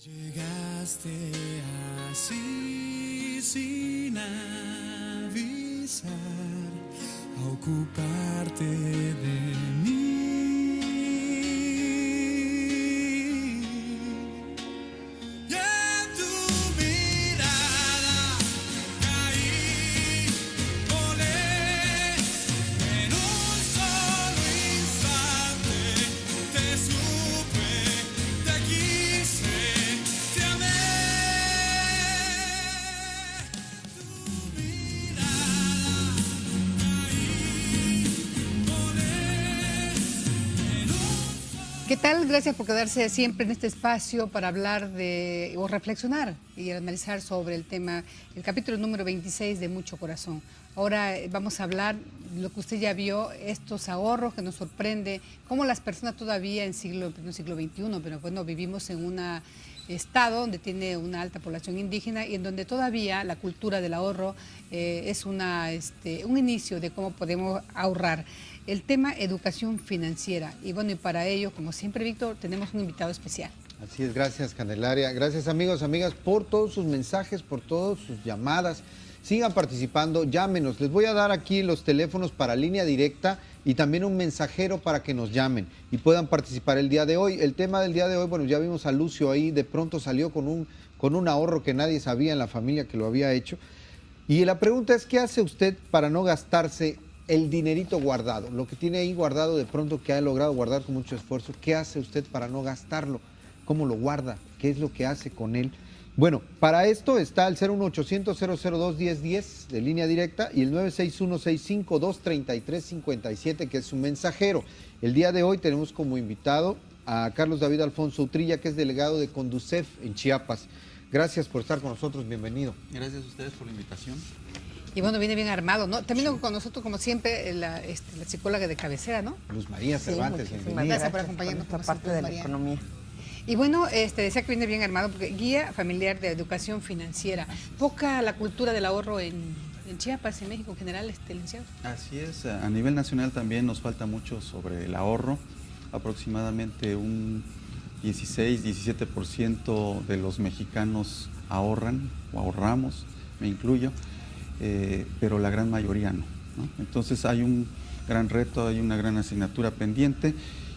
Llegaste así sin avisar a ocuparte de mí. Y en tu mirada caí, volé en un solo instante. Te supe, te quise, te amé. Tu mirada caí, volé en un ¿Qué tal? Gracias por quedarse siempre en este espacio para hablar de o reflexionar y analizar sobre el tema, el capítulo número 26 de Mucho Corazón. Ahora vamos a hablar lo que usted ya vio, estos ahorros que nos sorprende, cómo las personas todavía en siglo XXI, pero bueno, vivimos en un estado donde tiene una alta población indígena y en donde todavía la cultura del ahorro es un inicio de cómo podemos ahorrar. El tema educación financiera. Y bueno, y para ello, como siempre, Víctor, tenemos un invitado especial. Así es, gracias Candelaria. Gracias amigos, amigas, por todos sus mensajes, por todas sus llamadas. Sigan participando, llámenos. Les voy a dar aquí los teléfonos para línea directa y también un mensajero para que nos llamen y puedan participar el día de hoy. El tema del día de hoy, bueno, ya vimos a Lucio ahí, de pronto salió con un ahorro que nadie sabía en la familia que lo había hecho. Y la pregunta es, ¿qué hace usted para no gastarse el dinerito guardado? Lo que tiene ahí guardado de pronto, que ha logrado guardar con mucho esfuerzo, ¿qué hace usted para no gastarlo? ¿Cómo lo guarda? ¿Qué es lo que hace con él? Bueno, para esto está el 01800-002-1010 de línea directa y el 961-652-3357, que es su mensajero. El día de hoy tenemos como invitado a Carlos David Alfonso Utrilla, que es delegado de Conducef en Chiapas. Gracias por estar con nosotros, bienvenido. Gracias a ustedes por la invitación. Y bueno, viene bien armado, ¿no? También con nosotros, como siempre, la psicóloga de cabecera, ¿no? Luz María Cervantes, bienvenida. Gracias por acompañarnos. Esta parte de la economía. Y bueno, decía que viene bien armado porque guía familiar de educación financiera. Poca la cultura del ahorro en Chiapas, en México en general, licenciado. Así es, a nivel nacional también nos falta mucho sobre el ahorro. Aproximadamente un 16-17% de los mexicanos ahorran o ahorramos, me incluyo, pero la gran mayoría no. Entonces hay un gran reto, hay una gran asignatura pendiente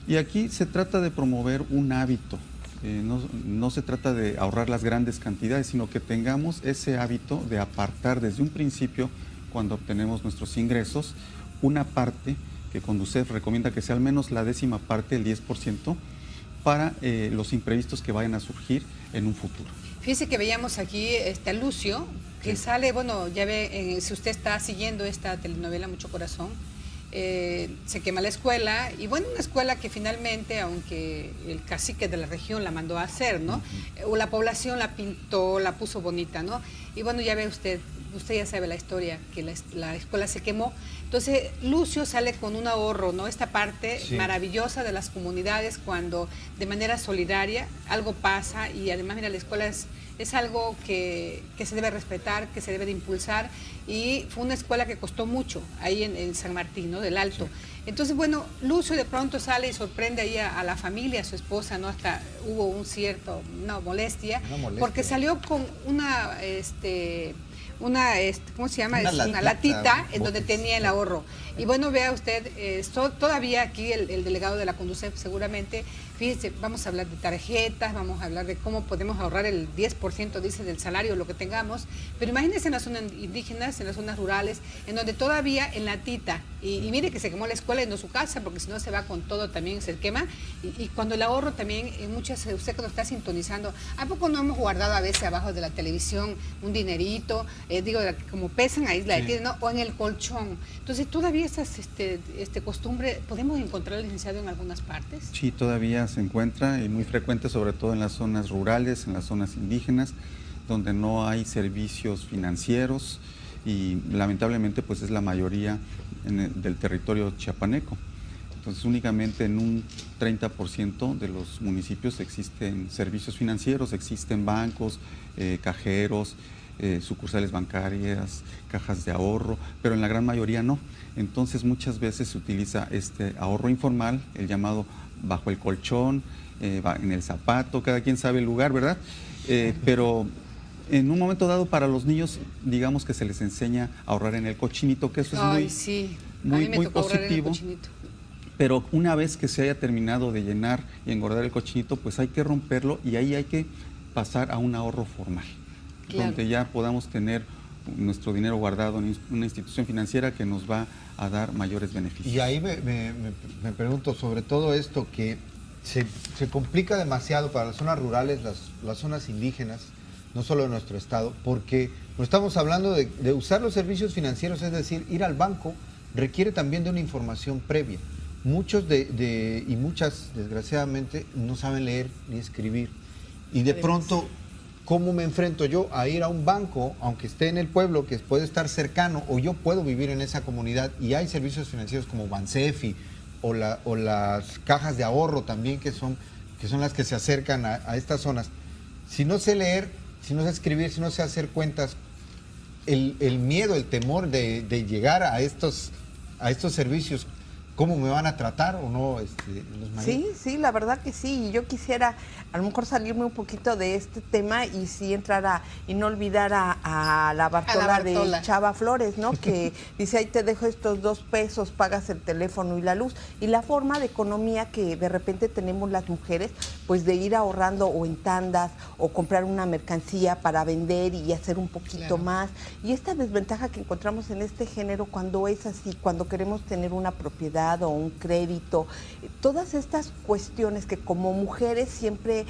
y aquí se trata de promover un hábito. No se trata de ahorrar las grandes cantidades, sino que tengamos ese hábito de apartar desde un principio, cuando obtenemos nuestros ingresos, una parte que Conducef recomienda que sea al menos la 10ª parte, el 10%, para los imprevistos que vayan a surgir en un futuro. Fíjese que veíamos aquí a Lucio, que Sí. sale, bueno, ya ve, si usted está siguiendo esta telenovela Mucho Corazón, se quema la escuela, y bueno, una escuela que finalmente, aunque el cacique de la región la mandó a hacer, ¿no? O la población la pintó, la puso bonita, ¿no? Y bueno, ya ve usted ya sabe la historia, que la escuela se quemó. Entonces, Lucio sale con un ahorro, ¿no? Esta parte maravillosa de las comunidades cuando de manera solidaria algo pasa y además, mira, la escuela es algo que se debe respetar, que se debe de impulsar y fue una escuela que costó mucho ahí en San Martín, ¿no? Del Alto. Entonces, bueno, Lucio de pronto sale y sorprende ahí a la familia, a su esposa, ¿no? Hasta hubo una molestia, porque salió con una ¿cómo se llama? Una latita en donde tenía el ahorro. Y bueno, vea usted, todavía aquí el delegado de la Conducef seguramente, fíjese, vamos a hablar de tarjetas, vamos a hablar de cómo podemos ahorrar el 10%, dice, del salario, lo que tengamos, pero imagínense en las zonas indígenas, en las zonas rurales, en donde todavía en latita, y mire que se quemó la escuela y no su casa, porque si no se va con todo, también se quema, y cuando el ahorro también, usted que lo está sintonizando, ¿a poco no hemos guardado a veces abajo de la televisión un dinerito? Como pesan ahí, ¿no? O en el colchón. Entonces, todavía esas costumbre, ¿podemos encontrar, licenciado, en algunas partes? Sí, todavía se encuentra y muy frecuente, sobre todo en las zonas rurales, en las zonas indígenas, donde no hay servicios financieros y lamentablemente pues es la mayoría del territorio chiapaneco. Entonces únicamente en un 30% de los municipios existen servicios financieros, existen bancos, cajeros, sucursales bancarias, cajas de ahorro, pero en la gran mayoría no. Entonces muchas veces se utiliza este ahorro informal, el llamado bajo el colchón, en el zapato, cada quien sabe el lugar, ¿verdad? Pero en un momento dado para los niños, digamos que se les enseña a ahorrar en el cochinito, que eso es Ay, muy, sí. A muy, mí me muy tocó ahorrar en el positivo. cochinito. Pero una vez que se haya terminado de llenar y engordar el cochinito, pues hay que romperlo y ahí hay que pasar a un ahorro formal, Claro. donde ya podamos tener nuestro dinero guardado en una institución financiera que nos va a dar mayores beneficios. Y ahí me pregunto sobre todo esto que se complica demasiado para las zonas rurales, las zonas indígenas, no solo de nuestro estado, porque no estamos hablando de usar los servicios financieros, es decir, ir al banco requiere también de una información previa. Muchos y muchas, desgraciadamente, no saben leer ni escribir. Y de Además. pronto, ¿cómo me enfrento yo a ir a un banco, aunque esté en el pueblo, que puede estar cercano, o yo puedo vivir en esa comunidad, y hay servicios financieros como Bansefi o las cajas de ahorro también, que son las que se acercan a estas zonas? Si no sé leer, si no sé escribir, si no sé hacer cuentas, el miedo, el temor de llegar a estos servicios, ¿cómo me van a tratar o no, los maridos? Sí, la verdad que sí. Y yo quisiera a lo mejor salirme un poquito de este tema y sí entrar y no olvidar a la Bartola de Chava Flores, ¿no? Que dice, ahí te dejo estos 2 pesos, pagas el teléfono y la luz. Y la forma de economía que de repente tenemos las mujeres, pues de ir ahorrando o en tandas o comprar una mercancía para vender y hacer un poquito más. Y esta desventaja que encontramos en este género cuando es así, cuando queremos tener una propiedad o un crédito, todas estas cuestiones que como mujeres siempre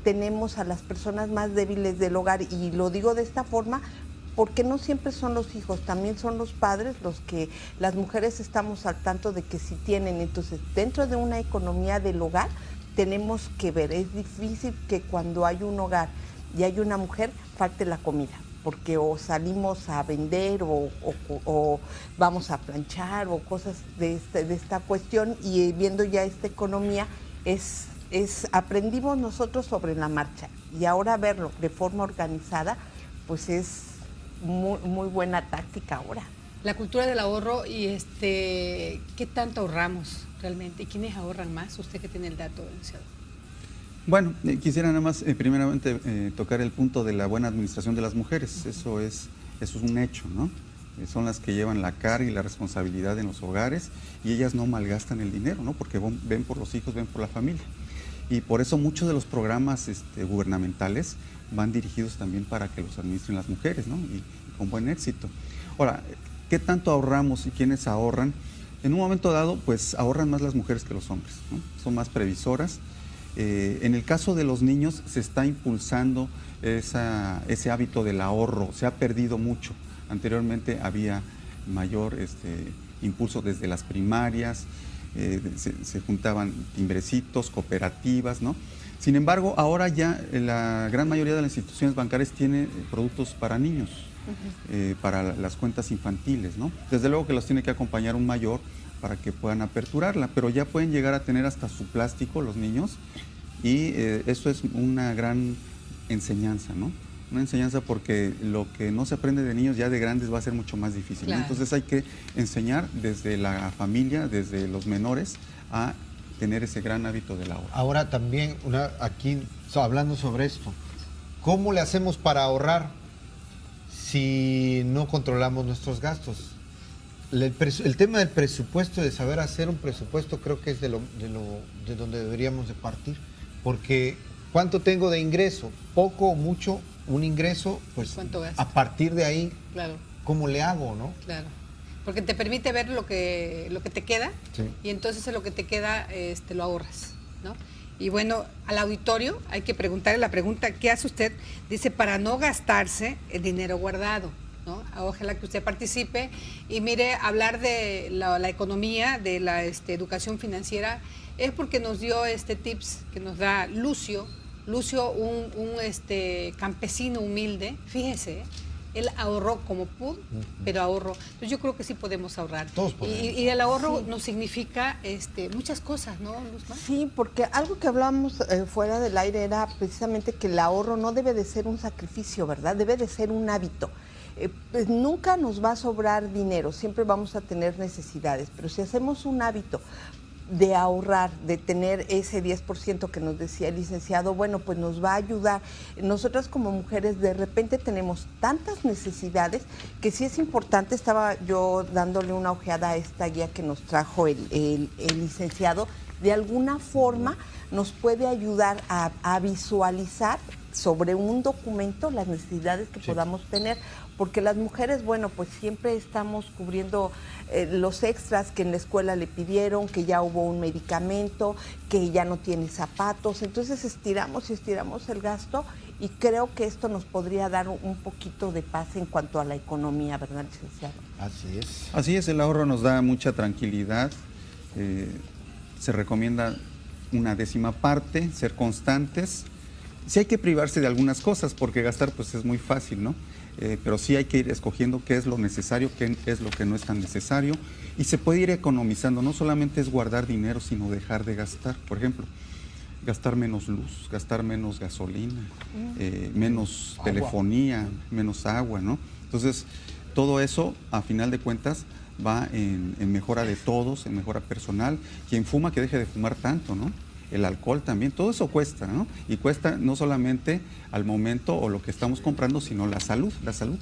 tenemos a las personas más débiles del hogar, y lo digo de esta forma porque no siempre son los hijos, también son los padres los que las mujeres estamos al tanto de que sí tienen. Entonces, dentro de una economía del hogar tenemos que ver, es difícil que cuando hay un hogar y hay una mujer falte la comida, porque o salimos a vender o vamos a planchar o cosas de esta cuestión, y viendo ya esta economía aprendimos nosotros sobre la marcha, y ahora verlo de forma organizada pues es muy, muy buena táctica ahora. La cultura del ahorro y ¿qué tanto ahorramos realmente? ¿Y quiénes ahorran más? Usted que tiene el dato, licenciado. Bueno, quisiera nada más primeramente tocar el punto de la buena administración de las mujeres. Eso es un hecho, ¿no? Son las que llevan la carga y la responsabilidad en los hogares, y ellas no malgastan el dinero, ¿no? Porque ven por los hijos, ven por la familia. Y por eso muchos de los programas gubernamentales van dirigidos también para que los administren las mujeres, ¿no? Y con buen éxito. Ahora, ¿qué tanto ahorramos y quiénes ahorran? En un momento dado, pues ahorran más las mujeres que los hombres, ¿no? Son más previsoras. En el caso de los niños se está impulsando ese hábito del ahorro, se ha perdido mucho. Anteriormente había mayor impulso desde las primarias, se juntaban timbrecitos, cooperativas, ¿no? Sin embargo, ahora ya la gran mayoría de las instituciones bancarias tiene productos para niños, para las cuentas infantiles, ¿no? Desde luego que los tiene que acompañar un mayor para que puedan aperturarla, pero ya pueden llegar a tener hasta su plástico los niños, y eso es una gran enseñanza, ¿no? Una enseñanza, porque lo que no se aprende de niños ya de grandes va a ser mucho más difícil, ¿no? Entonces hay que enseñar desde la familia, desde los menores, a tener ese gran hábito del ahorro. Ahora también, aquí hablando sobre esto, ¿cómo le hacemos para ahorrar si no controlamos nuestros gastos? El tema del presupuesto, de saber hacer un presupuesto, creo que es de donde deberíamos de partir, porque ¿cuánto tengo de ingreso? Poco o mucho, un ingreso, pues ¿Cuánto gasto? a partir de ahí, Claro, ¿cómo le hago, no? claro. Porque te permite ver lo que te queda, Sí. y entonces lo que te queda lo ahorras, ¿no? Y bueno, al auditorio hay que preguntarle la pregunta, ¿qué hace usted? Dice, para no gastarse el dinero guardado, ¿no? Ojalá que usted participe y mire, hablar de la economía, de la educación financiera, es porque nos dio tips que nos da Lucio, un campesino humilde, fíjese, él ahorró como pudo, pero ahorró. Entonces yo creo que sí podemos ahorrar. Todos podemos. Y el ahorro nos significa muchas cosas, ¿no, Luzma? Sí, porque algo que hablábamos fuera del aire era precisamente que el ahorro no debe de ser un sacrificio, ¿verdad? Debe de ser un hábito. Pues nunca nos va a sobrar dinero, siempre vamos a tener necesidades, pero si hacemos un hábito de ahorrar, de tener ese 10% que nos decía el licenciado, bueno, pues nos va a ayudar. Nosotras como mujeres de repente tenemos tantas necesidades que sí es importante. Estaba yo dándole una ojeada a esta guía que nos trajo el licenciado. De alguna forma nos puede ayudar a visualizar sobre un documento las necesidades que podamos tener, porque las mujeres, bueno, pues siempre estamos cubriendo los extras que en la escuela le pidieron, que ya hubo un medicamento, que ya no tiene zapatos, entonces estiramos y estiramos el gasto, y creo que esto nos podría dar un poquito de paz en cuanto a la economía, ¿verdad, licenciado? Así es. Así es, el ahorro nos da mucha tranquilidad. Se recomienda una 10ª parte, ser constantes. Sí hay que privarse de algunas cosas, porque gastar pues es muy fácil, ¿no? Pero sí hay que ir escogiendo qué es lo necesario, qué es lo que no es tan necesario, y se puede ir economizando. No solamente es guardar dinero, sino dejar de gastar. Por ejemplo, gastar menos luz, gastar menos gasolina, menos telefonía, menos agua, ¿no? Entonces, todo eso, a final de cuentas, va en mejora de todos, en mejora personal. Quien fuma, que deje de fumar tanto, ¿no? El alcohol también, todo eso cuesta, ¿no? Y cuesta no solamente al momento o lo que estamos comprando, sino la salud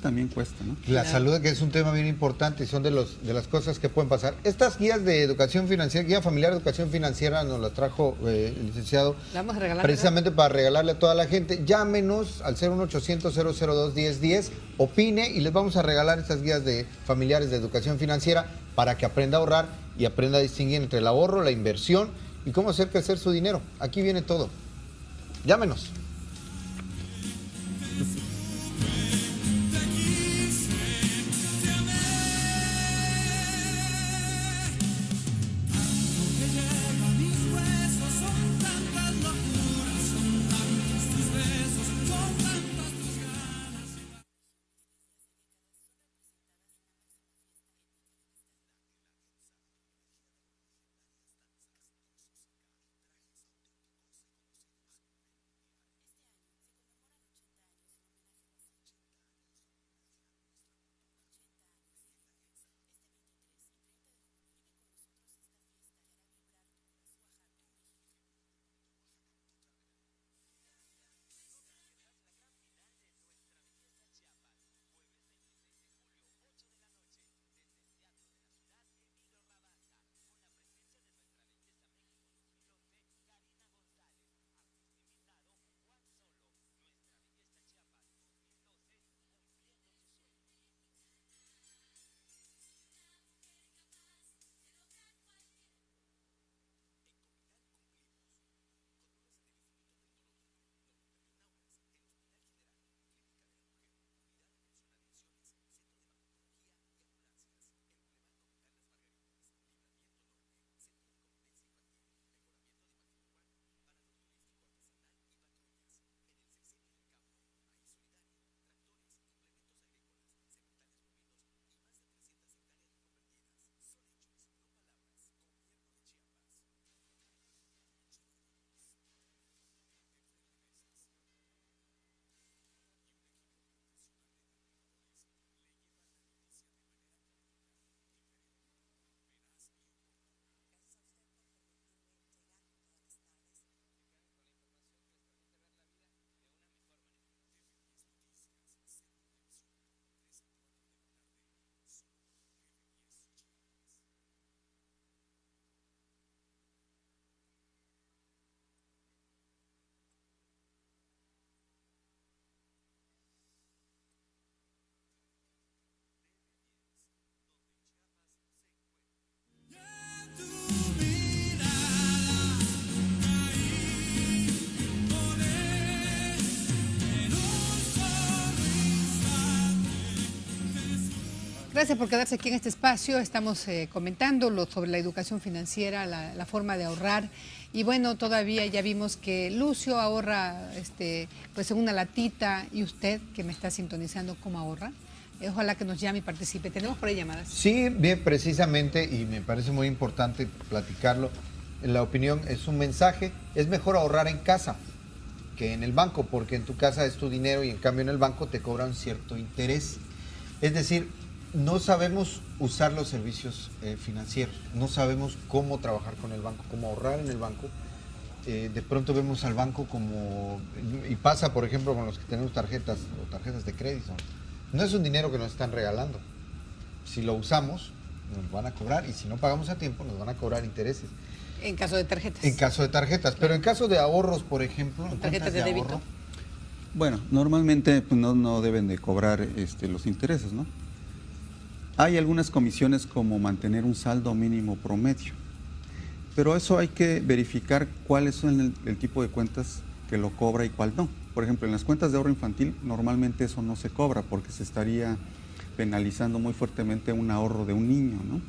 también cuesta, ¿no? La salud, que es un tema bien importante y son de las cosas que pueden pasar. Estas guías de educación financiera, guía familiar de educación financiera, nos las trajo el licenciado. La vamos a regalar, precisamente, ¿verdad?, para regalarle a toda la gente. Llámenos al 01800-002-1010, opine y les vamos a regalar estas guías de familiares de educación financiera para que aprenda a ahorrar y aprenda a distinguir entre el ahorro, la inversión y cómo hacer crecer su dinero. Aquí viene todo. Llámenos. Gracias por quedarse aquí en este espacio. Estamos comentando sobre la educación financiera, la forma de ahorrar. Y bueno, todavía ya vimos que Lucio ahorra pues en una latita. ¿Y usted, que me está sintonizando, cómo ahorra? Ojalá que nos llame y participe. ¿Tenemos por ahí llamadas? Sí, bien, precisamente, y me parece muy importante platicarlo. La opinión es un mensaje. Es mejor ahorrar en casa que en el banco, porque en tu casa es tu dinero y en cambio en el banco te cobran cierto interés. Es decir, no sabemos usar los servicios financieros, no sabemos cómo trabajar con el banco, cómo ahorrar en el banco. De pronto vemos al banco como, y pasa por ejemplo con los que tenemos tarjetas o tarjetas de crédito, no es un dinero que nos están regalando. Si lo usamos, nos van a cobrar, y si no pagamos a tiempo, nos van a cobrar intereses. En caso de tarjetas. En caso de tarjetas, pero en caso de ahorros, por ejemplo, en tarjetas cuentas de débito. ahorro, Bueno, normalmente pues, no deben de cobrar los intereses, ¿no? Hay algunas comisiones como mantener un saldo mínimo promedio, pero eso hay que verificar cuáles son el tipo de cuentas que lo cobra y cuál no. Por ejemplo, en las cuentas de ahorro infantil normalmente eso no se cobra porque se estaría penalizando muy fuertemente un ahorro de un niño, ¿no?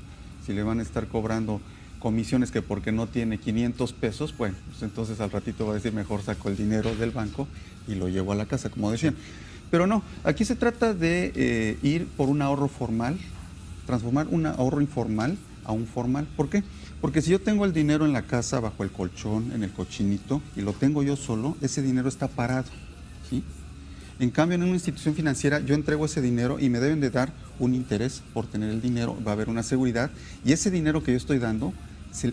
Si le van a estar cobrando comisiones que porque no tiene 500 pesos, bueno, pues entonces al ratito va a decir mejor saco el dinero del banco y lo llevo a la casa, como decían. Pero no, aquí se trata de ir por un ahorro formal, transformar un ahorro informal a un formal. ¿Por qué? Porque si yo tengo el dinero en la casa, bajo el colchón, en el cochinito, y lo tengo yo solo, ese dinero está parado, ¿sí? En cambio, en una institución financiera, yo entrego ese dinero y me deben de dar un interés por tener el dinero, va a haber una seguridad, y ese dinero que yo estoy dando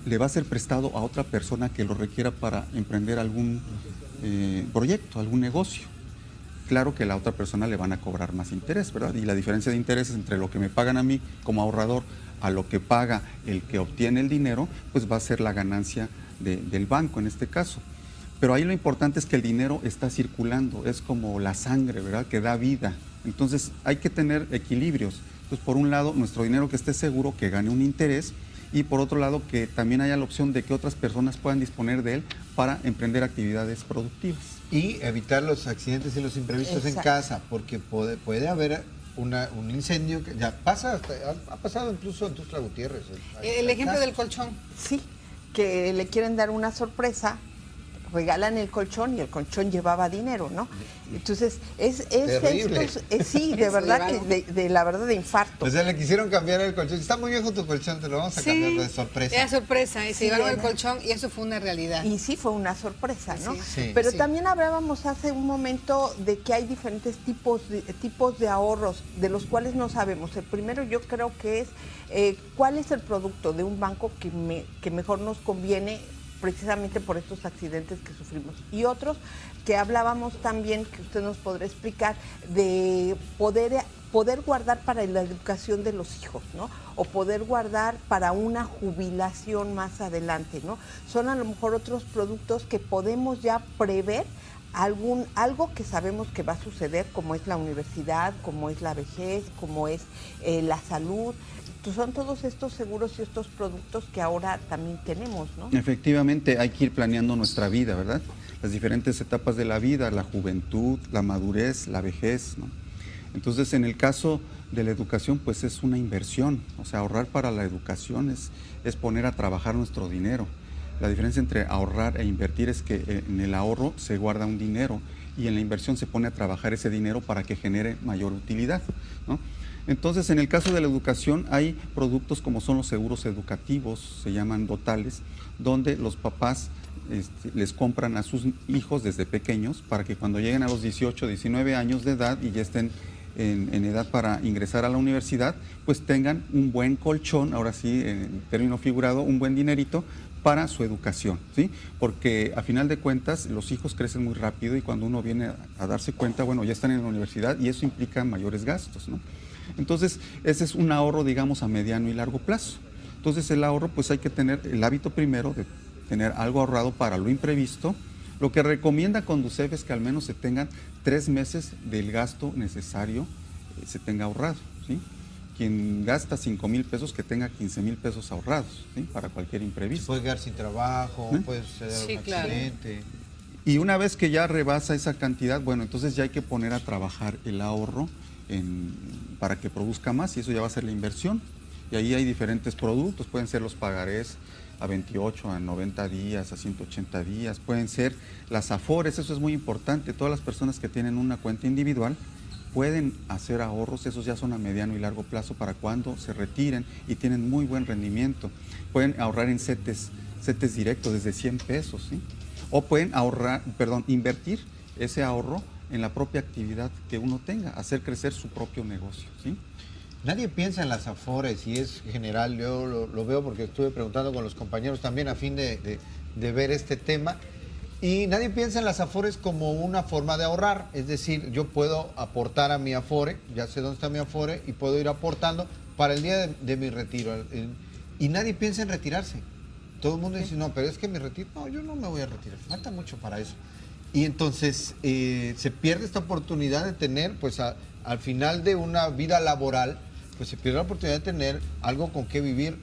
le va a ser prestado a otra persona que lo requiera para emprender algún proyecto, algún negocio. Claro que a la otra persona le van a cobrar más interés, ¿verdad? Y la diferencia de intereses entre lo que me pagan a mí como ahorrador a lo que paga el que obtiene el dinero, pues va a ser la ganancia del banco en este caso. Pero ahí lo importante es que el dinero está circulando, es como la sangre, ¿verdad? Que da vida. Entonces hay que tener equilibrios. Entonces, por un lado, nuestro dinero que esté seguro, que gane un interés, y por otro lado, que también haya la opción de que otras personas puedan disponer de él para emprender actividades productivas. y evitar los accidentes y los imprevistos en casa, porque puede haber un incendio que ya pasa, ha pasado incluso en Tuxtla Gutiérrez. El ejemplo del colchón. Sí, que le quieren dar una sorpresa, regalan el colchón y el colchón llevaba dinero, ¿no? Entonces, Terrible. sí, de verdad, que de la verdad de infarto. O sea, le quisieron cambiar el colchón. Está muy viejo tu colchón, te lo vamos a cambiar de sorpresa. Era sorpresa, y se Sí, llevaron el era. colchón y eso fue una realidad. Y sí fue una sorpresa, ¿no? Sí. Sí. Pero Sí. también hablábamos hace un momento de que hay diferentes tipos de ahorros, de los cuales no sabemos. El primero yo creo que es cuál es el producto de un banco que mejor nos conviene precisamente por estos accidentes que sufrimos. Y otros que hablábamos también, que usted nos podrá explicar, de poder guardar para la educación de los hijos, ¿no? O poder guardar para una jubilación más adelante, ¿no? Son a lo mejor otros productos que podemos ya prever algo que sabemos que va a suceder, como es la universidad, como es la vejez, como es la salud. Son todos estos seguros y estos productos que ahora también tenemos, ¿no? Efectivamente, hay que ir planeando nuestra vida, ¿verdad? Las diferentes etapas de la vida, la juventud, la madurez, la vejez, ¿no? Entonces, en el caso de la educación, pues es una inversión. O sea, ahorrar para la educación es poner a trabajar nuestro dinero. La diferencia entre ahorrar e invertir es que en el ahorro se guarda un dinero y en la inversión se pone a trabajar ese dinero para que genere mayor utilidad, ¿no? Entonces, en el caso de la educación hay productos como son los seguros educativos, se llaman dotales, donde los papás les compran a sus hijos desde pequeños para que cuando lleguen a los 18, 19 años de edad y ya estén en edad para ingresar a la universidad, pues tengan un buen colchón, ahora sí, en término figurado, un buen dinerito para su educación, ¿sí? Porque a final de cuentas los hijos crecen muy rápido y cuando uno viene a darse cuenta, bueno, ya están en la universidad y eso implica mayores gastos, ¿no? Entonces, ese es un ahorro, digamos, a mediano y largo plazo. Entonces, el ahorro, pues hay que tener el hábito primero de tener algo ahorrado para lo imprevisto. Lo que recomienda Conducef es que al menos se tengan 3 meses del gasto necesario, se tenga ahorrado, ¿sí? Quien gasta 5,000 pesos, que tenga 15,000 pesos ahorrados, ¿sí? Para cualquier Se imprevisto. puede quedar sin trabajo, puede suceder Sí, un claro. accidente. Y una vez que ya rebasa esa cantidad, bueno, entonces ya hay que poner a trabajar el ahorro para que produzca más y eso ya va a ser la inversión. Y ahí hay diferentes productos, pueden ser los pagarés a 28, a 90 días, a 180 días, pueden ser las afores, eso es muy importante. Todas las personas que tienen una cuenta individual pueden hacer ahorros, esos ya son a mediano y largo plazo para cuando se retiren y tienen muy buen rendimiento. Pueden ahorrar en CETES directos desde 100 pesos, ¿sí? O pueden invertir ese ahorro en la propia actividad que uno tenga, hacer crecer su propio negocio, ¿sí? Nadie piensa en las afores y es general, yo lo veo porque estuve preguntando con los compañeros también a fin de ver este tema. Y nadie piensa en las afores como una forma de ahorrar, es decir, yo puedo aportar a mi afore, ya sé dónde está mi afore y puedo ir aportando para el día de mi retiro. Y nadie piensa en retirarse. Todo el mundo dice, no, pero es que mi retiro, no, yo no me voy a retirar, falta mucho para eso. Y entonces se pierde esta oportunidad de tener, pues al final de una vida laboral, pues se pierde la oportunidad de tener algo con qué vivir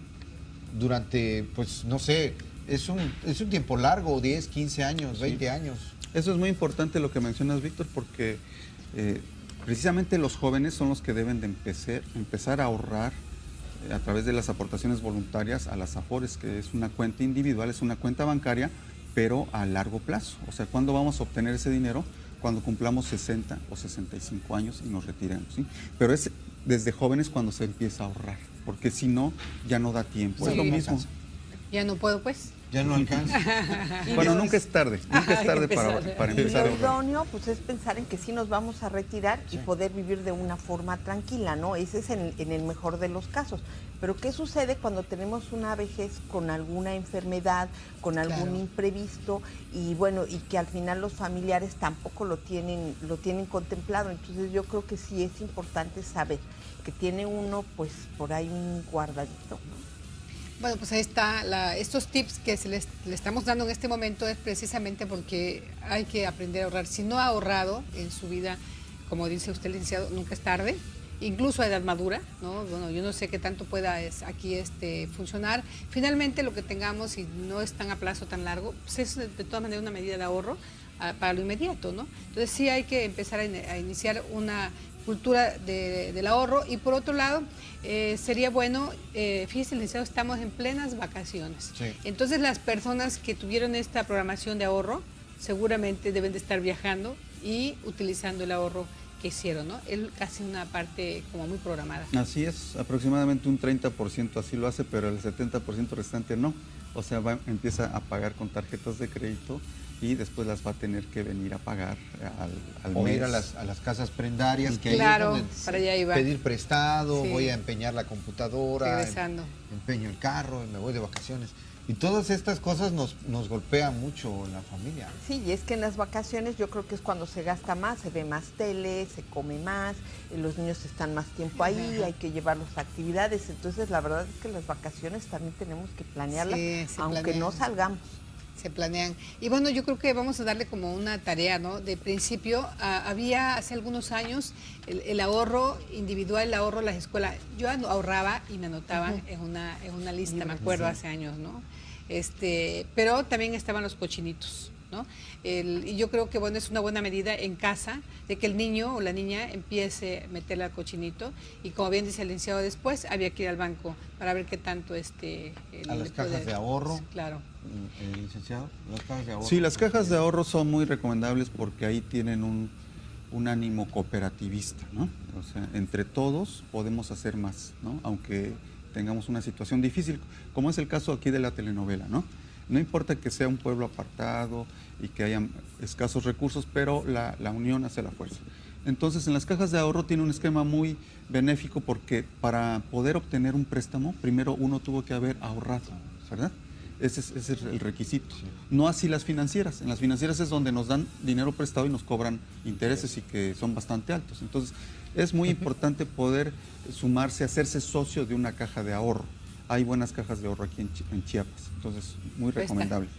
durante, pues no sé, es un tiempo largo, 10, 15 años, 20 años. Eso es muy importante lo que mencionas, Víctor, porque precisamente los jóvenes son los que deben de empezar a ahorrar a través de las aportaciones voluntarias a las afores, que es una cuenta individual, es una cuenta bancaria, pero a largo plazo. O sea, ¿cuándo vamos a obtener ese dinero? Cuando cumplamos 60 o 65 años y nos retiremos, ¿sí? Pero es desde jóvenes cuando se empieza a ahorrar, porque si no, ya no da tiempo. Sí. Es lo mismo. Ya no puedo, pues. Ya no alcanza. Bueno, nunca es tarde para Y empezar a lo ahorrar. idóneo, pues, es pensar en que sí nos vamos a retirar y poder vivir de una forma tranquila, ¿no? Ese es en el mejor de los casos. Pero ¿qué sucede cuando tenemos una vejez con alguna enfermedad, con algún imprevisto y bueno, y que al final los familiares tampoco lo tienen contemplado? Entonces yo creo que sí es importante saber que tiene uno, pues, por ahí un guardadito, ¿no? Bueno, pues ahí está, estos tips que le estamos dando en este momento es precisamente porque hay que aprender a ahorrar. Si no ha ahorrado en su vida, como dice usted, licenciado, nunca es tarde, incluso a edad madura, ¿no? Bueno, yo no sé qué tanto pueda aquí funcionar. Finalmente, lo que tengamos, y no es tan a plazo tan largo, pues es de todas maneras una medida de ahorro para lo inmediato, ¿no? Entonces sí hay que empezar a iniciar una cultura del ahorro. Y por otro lado, sería bueno, fíjese, licenciado, estamos en plenas vacaciones. Sí. Entonces las personas que tuvieron esta programación de ahorro seguramente deben de estar viajando y utilizando el ahorro que hicieron, ¿no? Es casi una parte como muy programada. Así es, aproximadamente un 30% así lo hace, pero el 70% restante no. O sea, empieza a pagar con tarjetas de crédito y después las va a tener que venir a pagar al O mes. ir a las casas prendarias, que Claro, ahí es donde para allá iba. pedir prestado, Sí. voy a empeñar la computadora, Regresando. empeño el carro y me voy de vacaciones. Y todas estas cosas nos golpean mucho en la familia. Sí, y es que en las vacaciones yo creo que es cuando se gasta más, se ve más tele, se come más, los niños están más tiempo ahí, hay que llevarlos a actividades. Entonces, la verdad es que las vacaciones también tenemos que planearlas, Sí, se aunque planean. no salgamos. Se planean. Y bueno, yo creo que vamos a darle como una tarea, ¿no? De principio, había hace algunos años el ahorro individual, el ahorro en las escuelas. Yo ahorraba y me anotaba en una lista, me acuerdo, hace años, ¿no? Pero también estaban los cochinitos, ¿no? Y yo creo que, bueno, es una buena medida en casa de que el niño o la niña empiece a meterle al cochinito y, como bien dice el licenciado, después había que ir al banco para ver qué tanto A las cajas de ahorro. Sí, claro. Licenciado, las cajas de ahorro. Sí, las cajas de ahorro son muy recomendables porque ahí tienen un ánimo cooperativista, ¿no? O sea, entre todos podemos hacer más, ¿no? Aunque tengamos una situación difícil, como es el caso aquí de la telenovela, ¿no? No importa que sea un pueblo apartado y que haya escasos recursos, pero la unión hace la fuerza. Entonces, en las cajas de ahorro tiene un esquema muy benéfico porque para poder obtener un préstamo, primero uno tuvo que haber ahorrado, ¿verdad? Ese es el requisito. No así las financieras. En las financieras es donde nos dan dinero prestado y nos cobran intereses y que son bastante altos. Entonces, es muy importante poder sumarse, hacerse socio de una caja de ahorro. Hay buenas cajas de ahorro aquí en Chiapas, entonces muy recomendable.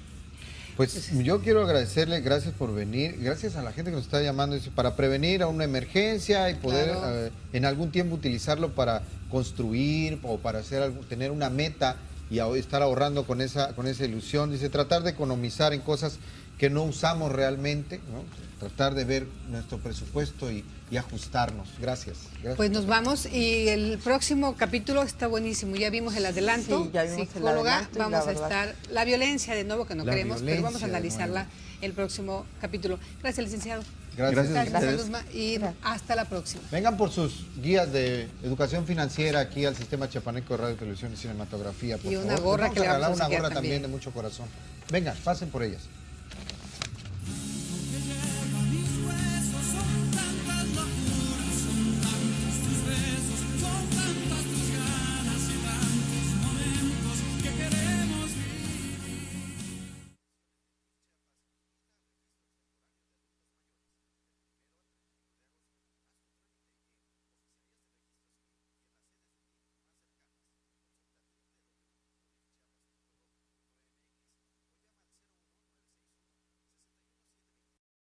Pues yo quiero agradecerle, gracias por venir, gracias a la gente que nos está llamando para prevenir a una emergencia y poder Claro. en algún tiempo utilizarlo para construir o para hacer algo, tener una meta y estar ahorrando con esa ilusión. Dice, tratar de economizar en cosas que no usamos realmente, ¿no? Tratar de ver nuestro presupuesto y ajustarnos. Gracias. Pues nos vamos y el próximo capítulo está buenísimo. Ya vimos el adelanto. Sí, ya vimos el Psicóloga, adelanto y vamos la a verdad. estar la violencia de nuevo que no La queremos, pero vamos a violencia de analizarla nuevo. el próximo capítulo. Gracias, licenciado. Gracias. Gracias. Gracias, ustedes. Luzma, y hasta la próxima. Vengan por sus guías de educación financiera aquí al Sistema Chiapaneco de Radio, Televisión y Cinematografía. Por Y favor. una gorra Les vamos que le a regalar vamos a una gorra obsequiar también también. de mucho corazón. Vengan, pasen por ellas.